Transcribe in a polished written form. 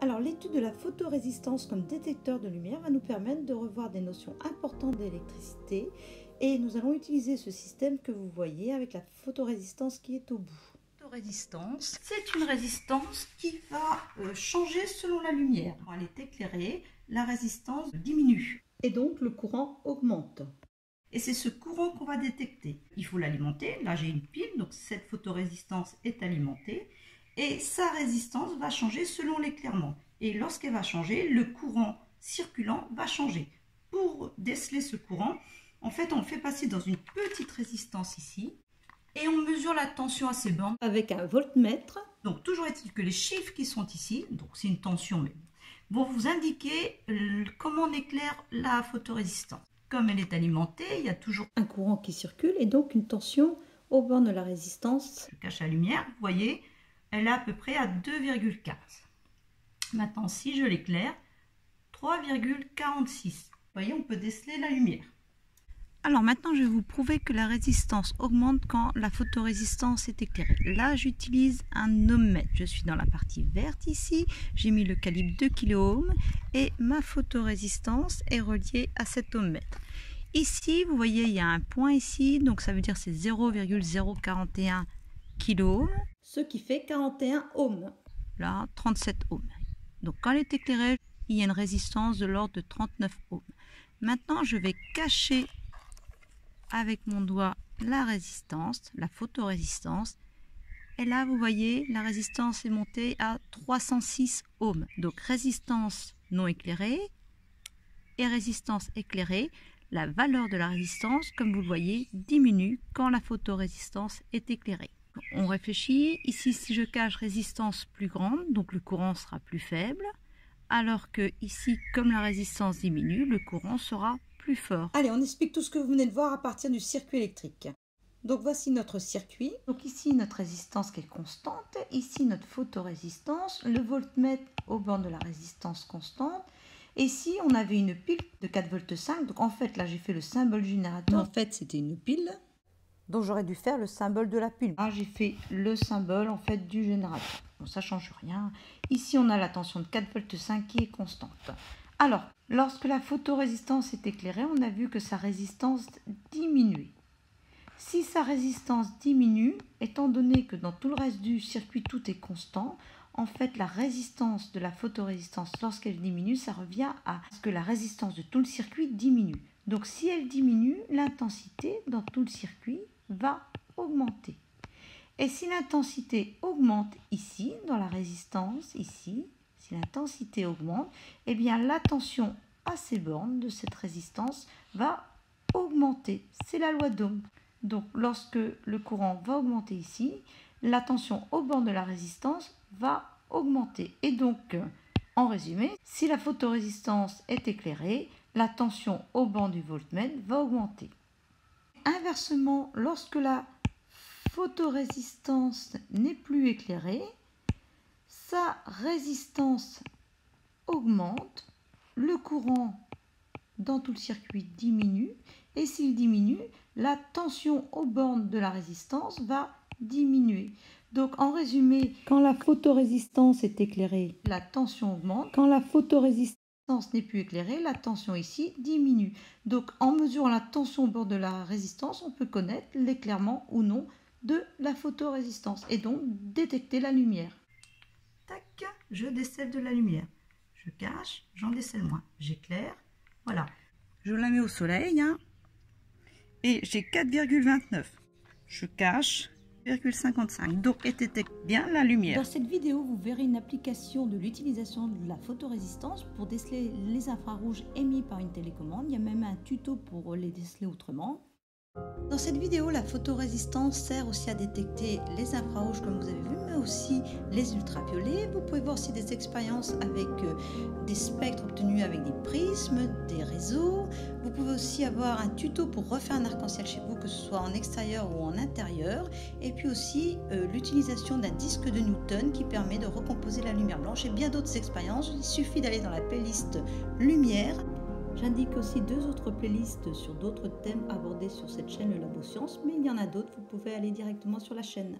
Alors l'étude de la photorésistance comme détecteur de lumière va nous permettre de revoir des notions importantes d'électricité et nous allons utiliser ce système que vous voyez avec la photorésistance qui est au bout. La photorésistance, c'est une résistance qui va changer selon la lumière. Quand elle est éclairée, la résistance diminue et donc le courant augmente. Et c'est ce courant qu'on va détecter. Il faut l'alimenter. Là j'ai une pile, donc cette photorésistance est alimentée. Et sa résistance va changer selon l'éclairement. Et lorsqu'elle va changer, le courant circulant va changer. Pour déceler ce courant, en fait, on le fait passer dans une petite résistance ici. Et on mesure la tension à ces bornes avec un voltmètre. Donc, toujours est-il que les chiffres qui sont ici, donc c'est une tension, mais vont vous indiquer comment on éclaire la photorésistance. Comme elle est alimentée, il y a toujours un courant qui circule et donc une tension aux bornes de la résistance. Je cache la lumière, vous voyez, elle est à peu près à 2,15. Maintenant, si je l'éclaire, 3,46. Vous voyez, on peut déceler la lumière. Alors maintenant, je vais vous prouver que la résistance augmente quand la photorésistance est éclairée. Là, j'utilise un ohmmètre. Je suis dans la partie verte ici. J'ai mis le calibre 2 kΩ et ma photorésistance est reliée à cet ohmmètre. Ici, vous voyez, il y a un point ici, donc ça veut dire c'est 0,041 kΩ. Ce qui fait 41 ohms. Là, 37 ohms. Donc quand elle est éclairée, il y a une résistance de l'ordre de 39 ohms. Maintenant, je vais cacher avec mon doigt la résistance, la photorésistance. Et là, vous voyez, la résistance est montée à 306 ohms. Donc résistance non éclairée et résistance éclairée. La valeur de la résistance, comme vous le voyez, diminue quand la photorésistance est éclairée. On réfléchit, ici si je cache résistance plus grande, donc le courant sera plus faible, alors que ici, comme la résistance diminue, le courant sera plus fort. Allez, on explique tout ce que vous venez de voir à partir du circuit électrique. Donc voici notre circuit. Donc ici notre résistance qui est constante, ici notre photorésistance, le voltmètre au bornes de la résistance constante. Et ici on avait une pile de 4,5 V, donc en fait là j'ai fait le symbole générateur. En fait c'était une pile. Donc j'aurais dû faire le symbole de la pile. Là j'ai fait le symbole en fait du générateur. Bon, ça ne change rien. Ici on a la tension de 4,5 V qui est constante. Alors, lorsque la photorésistance est éclairée, on a vu que sa résistance diminuait. Si sa résistance diminue, étant donné que dans tout le reste du circuit tout est constant, en fait la résistance de la photorésistance lorsqu'elle diminue, ça revient à ce que la résistance de tout le circuit diminue. Donc si elle diminue, l'intensité dans tout le circuit va augmenter. Et si l'intensité augmente ici, dans la résistance, ici, si l'intensité augmente, eh bien la tension à ces bornes de cette résistance va augmenter. C'est la loi d'Ohm. Donc lorsque le courant va augmenter ici, la tension aux bornes de la résistance va augmenter. Et donc, en résumé, si la photorésistance est éclairée, la tension aux bornes du voltmètre va augmenter. Inversement, lorsque la photorésistance n'est plus éclairée, sa résistance augmente, le courant dans tout le circuit diminue, et s'il diminue, la tension aux bornes de la résistance va diminuer. Donc en résumé, quand la photorésistance est éclairée, la tension augmente. Quand la photorésistance n'est plus éclairée, la tension ici diminue. Donc en mesurant la tension au bord de la résistance, on peut connaître l'éclairement ou non de la photorésistance et donc détecter la lumière. Tac, je décèle de la lumière. Je cache, j'en décèle moins. J'éclaire, voilà. Je la mets au soleil, hein, et j'ai 4,29. Je cache 0,55. Donc, elle détecte bien la lumière. Dans cette vidéo, vous verrez une application de l'utilisation de la photorésistance pour déceler les infrarouges émis par une télécommande. Il y a même un tuto pour les déceler autrement. Dans cette vidéo, la photorésistance sert aussi à détecter les infrarouges comme vous avez vu, mais aussi les ultraviolets. Vous pouvez voir aussi des expériences avec des spectres obtenus avec des prismes, des réseaux. Vous pouvez aussi avoir un tuto pour refaire un arc-en-ciel chez vous, que ce soit en extérieur ou en intérieur. Et puis aussi l'utilisation d'un disque de Newton qui permet de recomposer la lumière blanche et bien d'autres expériences. Il suffit d'aller dans la playlist Lumière. J'indique aussi 2 autres playlists sur d'autres thèmes abordés sur cette chaîne Le Labo Science, mais il y en a d'autres, vous pouvez aller directement sur la chaîne.